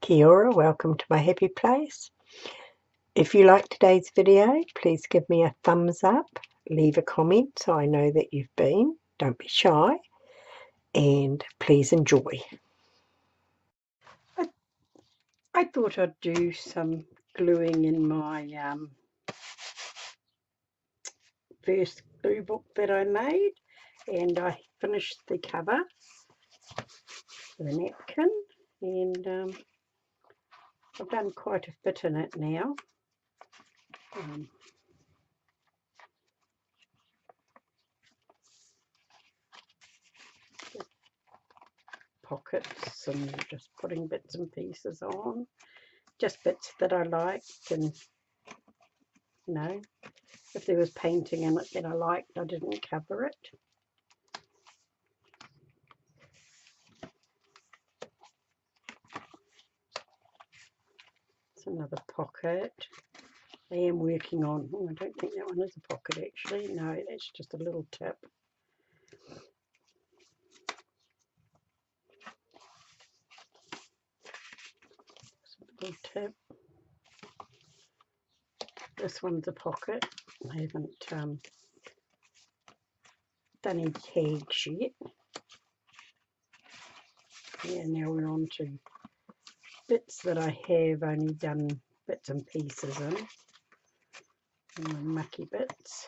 Kia ora, welcome to my happy place. If you like today's video, please give me a thumbs up, leave a comment so I know that you've been. Don't be shy, and please enjoy. I thought I'd do some gluing in my first glue book that I made, and I finished the cover, the napkin, and I've done quite a bit in it now. Pockets and just putting bits and pieces on, just bits that I liked, and you know, if there was painting in it that I liked, I didn't cover it. It's another pocket. I am working on, oh, I don't think that one is a pocket actually, no, that's just a little tip. Little tip. This one's a pocket. I haven't done any tags yet. Yeah, now we're on to bits that I have only done bits and pieces in, and the mucky bits.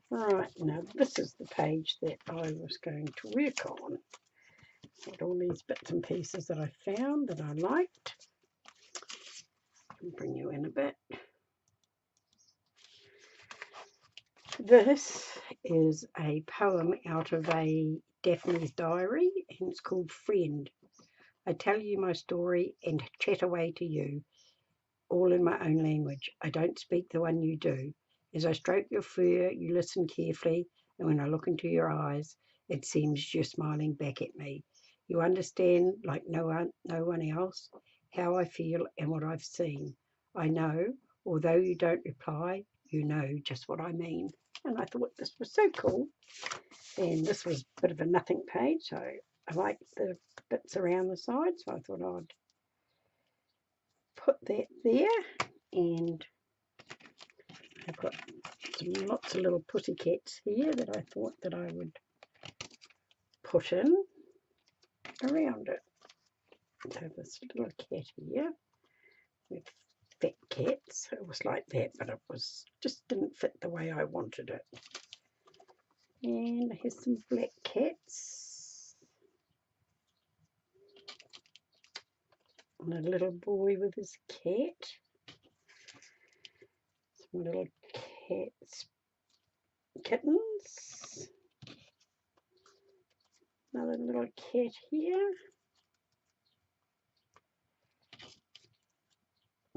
Right, now this is the page that I was going to work on. Got all these bits and pieces that I found that I liked. I'll bring you in a bit. This is a poem out of a Daphne's diary, and it's called Friend. I tell you my story and chat away to you, all in my own language. I don't speak the one you do. As I stroke your fur, you listen carefully, and when I look into your eyes, it seems you're smiling back at me. You understand, like no one else, how I feel and what I've seen. I know, although you don't reply, you know just what I mean. And I thought this was so cool. And this was a bit of a nothing page, so I liked the bits around the side, so I thought I'd put that there. And I've got lots of little pussycats here that I thought that I would put in around it. So this little cat here with fat cats, it was like that, but it was just didn't fit the way I wanted it. And here's some black cats, and a little boy with his cat, some little kittens, another little cat here,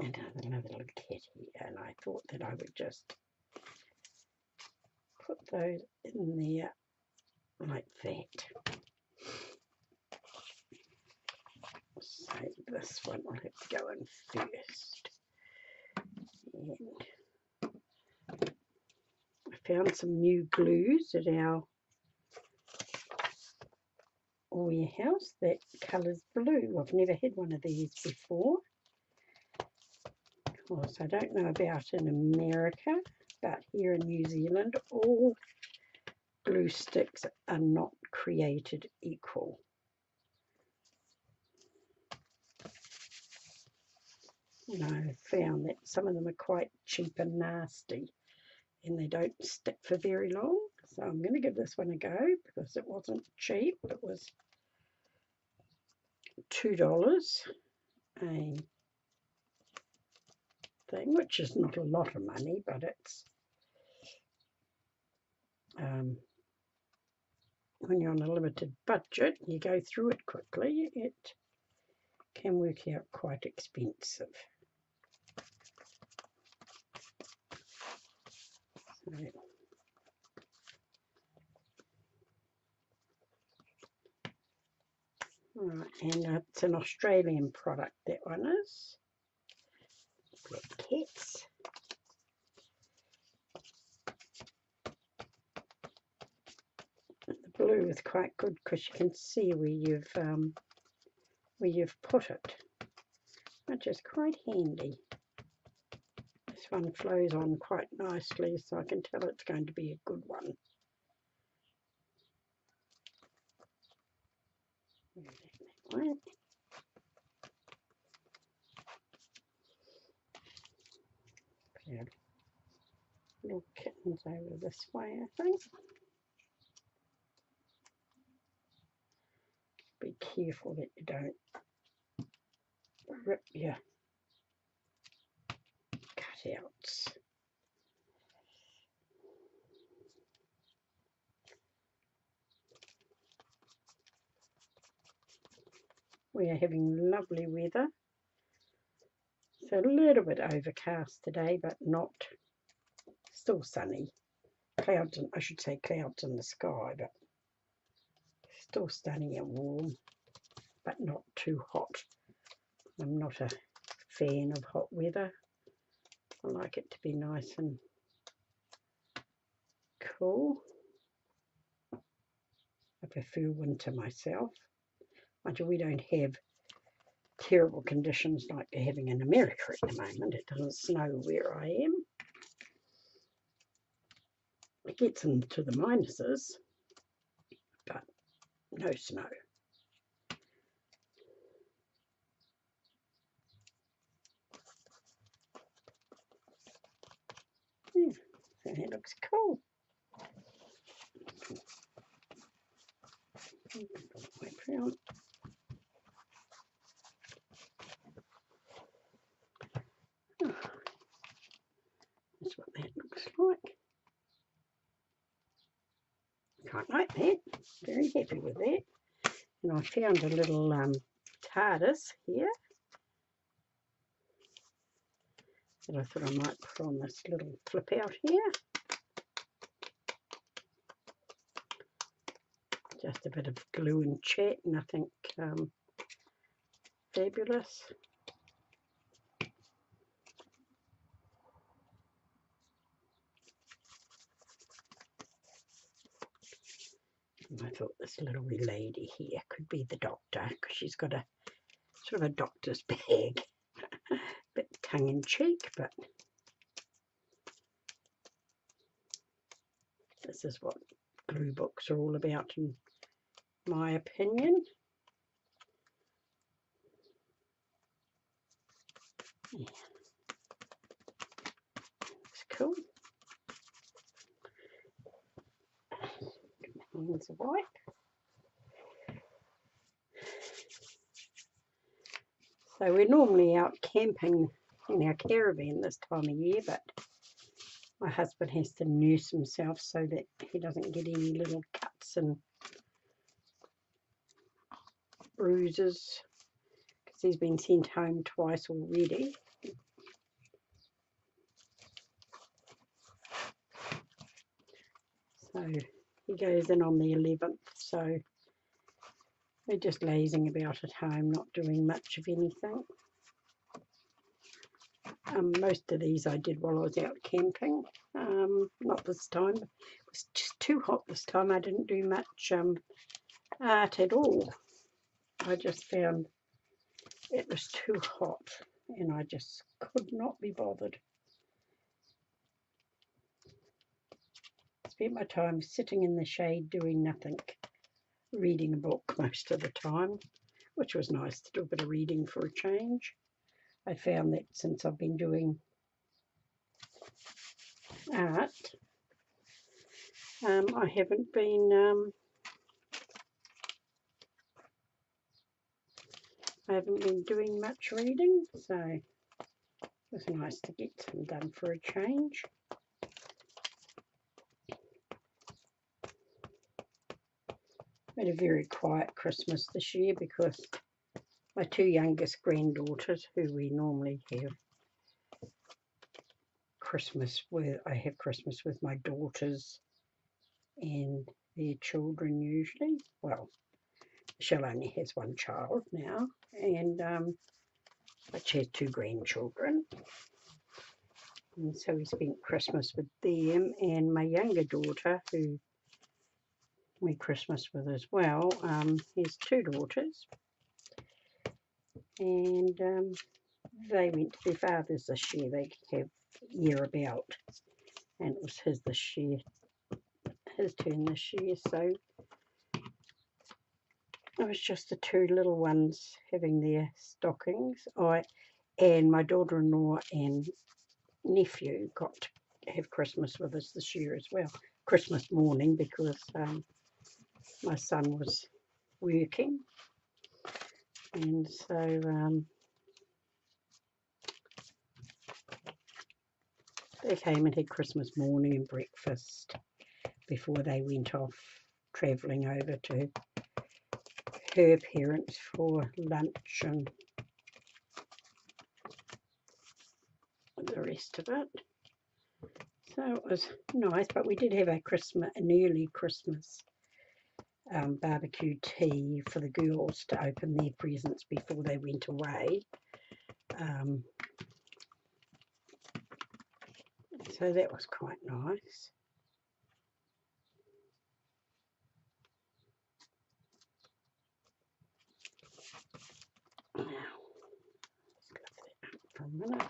and another little cat here. And I thought that I would just put those in there like that. So this one will have to go in first. And I found some new glues at our warehouse that colours blue. I've never had one of these before. Of course, I don't know about in America, but here in New Zealand, all glue sticks are not created equal. And I found that some of them are quite cheap and nasty, and they don't stick for very long. So I'm going to give this one a go because it wasn't cheap. It was $2 a thing, which is not a lot of money, but it's when you're on a limited budget, you go through it quickly, it can work out quite expensive. So, right, and it's an Australian product, that one is. Black cats. The glue is quite good because you can see where you've put it, which is quite handy. This one flows on quite nicely, so I can tell it's going to be a good one. That way. Yeah. Little kittens over this way, I think. Be careful that you don't rip your cutouts. We are having lovely weather. It's a little bit overcast today, but not still sunny. Clouds, I should say clouds in the sky, but still sunny and warm, but not too hot. I'm not a fan of hot weather. I like it to be nice and cool. I prefer winter myself. Mind you, we don't have terrible conditions like they're having in America at the moment. It doesn't snow where I am. It gets into the minuses, but no snow. Yeah, so that looks cool. That's what that looks like. Quite like that. Very happy with that. And I found a little TARDIS here that I thought I might put on this little flip out here. Just a bit of glue and chat, nothing fabulous. And I thought this little wee lady here could be the doctor, because she's got a sort of a doctor's bag. Bit tongue-in-cheek, but this is what glue books are all about, in my opinion. Yeah. It's cool. Hands are white. So we're normally out camping in our caravan this time of year, but my husband has to nurse himself so that he doesn't get any little cuts and bruises, because he's been sent home twice already. So he goes in on the 11th, so we're just lazing about at home, not doing much of anything. Most of these I did while I was out camping. Not this time. It was just too hot this time. I didn't do much art at all. I just found it was too hot and I just could not be bothered. Spent my time sitting in the shade doing nothing, reading a book most of the time, which was nice to do a bit of reading for a change. I found that since I've been doing art, I haven't been doing much reading, so it was nice to get some done for a change. Had a very quiet Christmas this year because my two youngest granddaughters, who we normally have Christmas with, I have Christmas with my daughters and their children usually. Well, Michelle only has one child now, and but she has two grandchildren. And so we spent Christmas with them, and my younger daughter, who me Christmas with as well. His two daughters, and they went to their father's this year. They have year about, and it was his turn this year. So it was just the two little ones having their stockings. And my daughter-in-law and nephew got to have Christmas with us this year as well. Christmas morning, because my son was working, and so they came and had Christmas morning and breakfast before they went off travelling over to her parents for lunch and the rest of it. So it was nice, but we did have an early Christmas barbecue tea for the girls to open their presents before they went away. So that was quite nice. Now, let's go for a minute.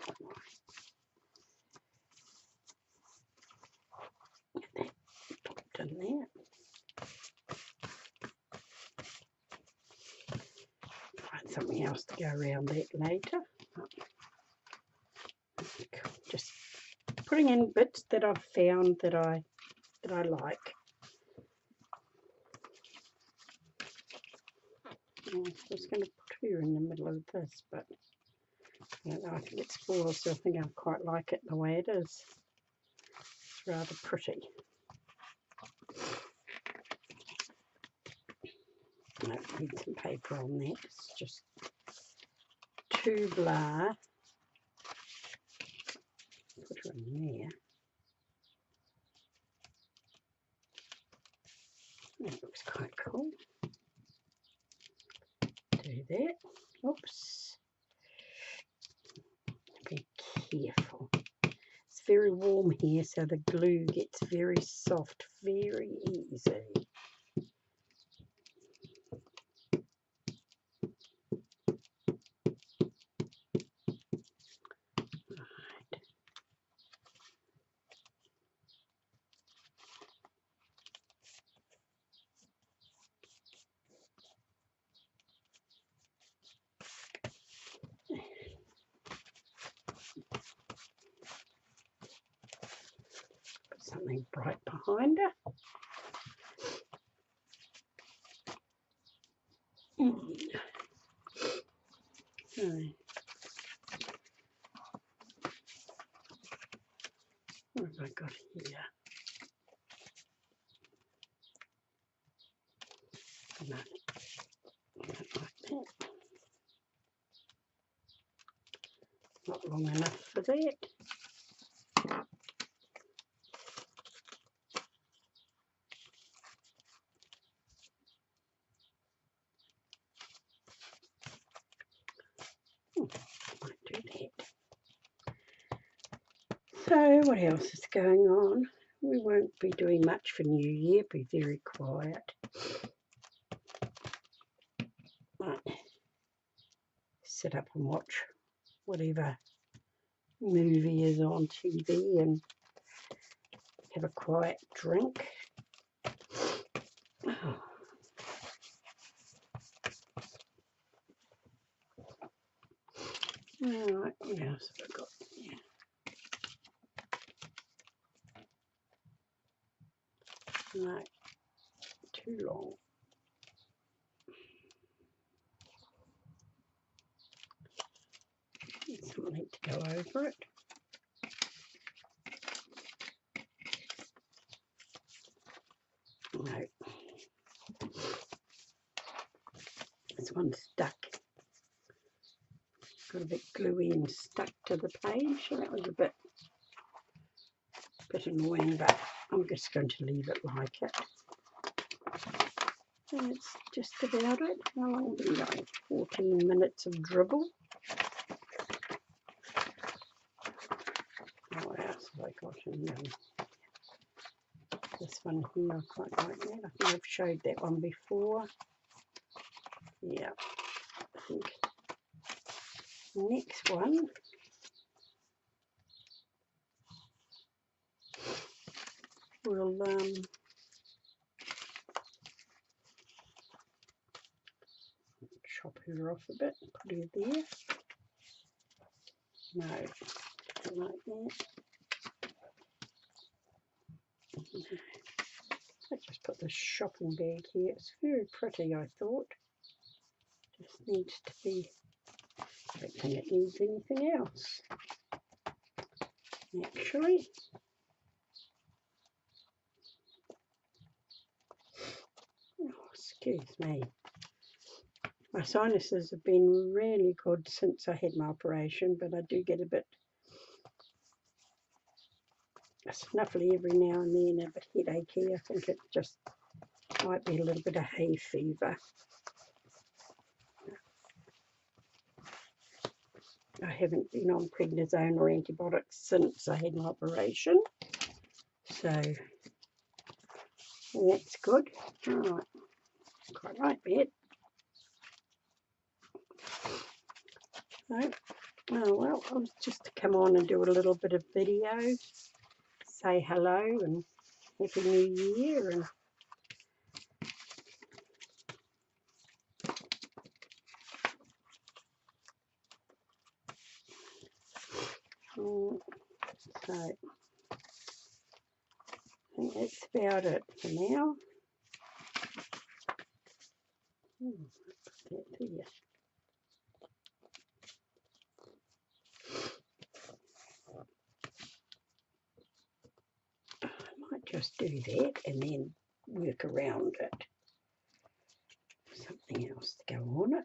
Get that popped in there. Find something else to go around that later. Just putting in bits that I've found that I like. I was going to put her in the middle of this, but I don't know, I think it spoils, so I think I quite like it the way it is. It's rather pretty. I don't need some paper on that, it's just too blah. Put her in there. That looks quite cool. Do that. Oops. Be careful. It's very warm here, so the glue gets very soft very easy. Put something bright behind her. Okay. What have I got here? No, I don't like that. Not long enough for that. Might do that. So what else is going on? We won't be doing much for New Year, be very quiet. Might sit up and watch whatever movie is on TV and have a quiet drink. Oh. Alright, what else have I got here? No, too long. Something to go over it. No. This one's stuck. Got a bit gluey and stuck to the page, and that was a bit annoying, but I'm just going to leave it like it. And it's just about it. How long have we got? 14 minutes of dribble. What else have I got in there? This one here, I quite like that. I think I've showed that one before. Yeah, I think next one we'll chop her off a bit, put her there. No, like that. I just put this shopping bag here. It's very pretty, I thought. Just needs to be, I don't think it needs anything else, actually. Oh, excuse me. My sinuses have been really good since I had my operation, but I do get a bit snuffly every now and then, a bit headachy. I think it just might be a little bit of hay fever. I haven't been on prednisone or antibiotics since I had my operation, so that's good. All right, quite like that. So, oh well, I was just to come on and do a little bit of video, say hello and Happy New Year, and so I think that's about it for now. Put that there. I might just do that and then work around it. Something else to go on it.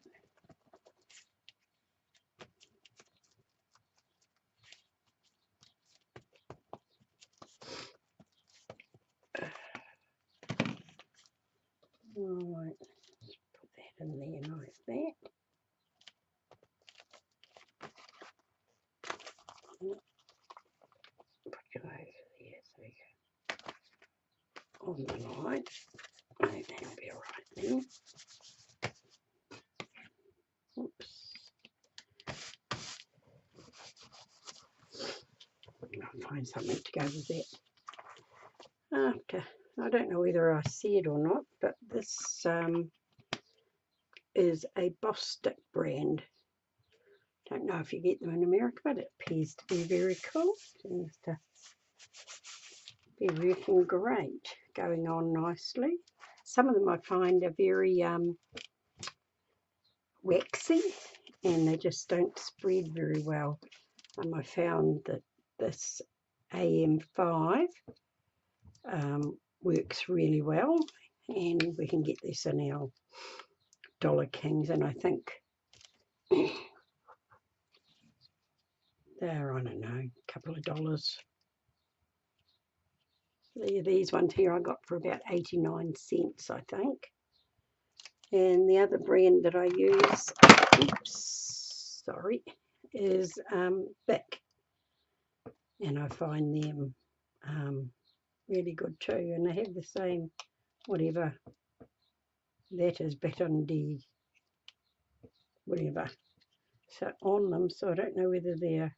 Alright, let's put that in there like that. Put you over there so you're on the line. I think that'll be alright then. Oops. I'll find something to go with that. After, I don't know whether I said or not, but this is a Boss Stick brand. Don't know if you get them in America, but it appears to be very cool. Seems to be working great, going on nicely. Some of them I find are very waxy and they just don't spread very well. I found that this AM5 works really well, and we can get this in our Dollar Kings, and I think they're, I don't know, a couple of dollars. These ones here I got for about 89 cents, I think. And the other brand that I use, oops, sorry, is Bic. And I find them really good too. And they have the same, whatever that is, Baton D, whatever. So on them, so I don't know whether they're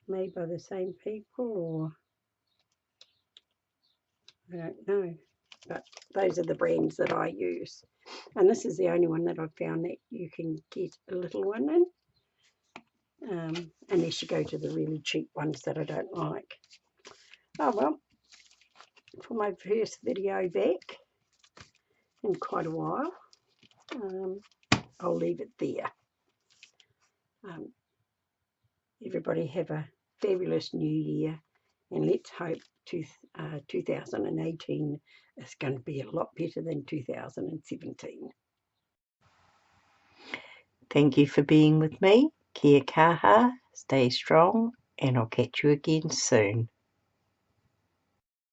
made by the same people or I don't know. But those are the brands that I use. And this is the only one that I've found that you can get a little one in. Unless you go to the really cheap ones that I don't like. Oh well, for my first video back in quite a while, I'll leave it there. Everybody have a fabulous new year, and let's hope 2018 is going to be a lot better than 2017. Thank you for being with me. Kia kaha, stay strong, and I'll catch you again soon.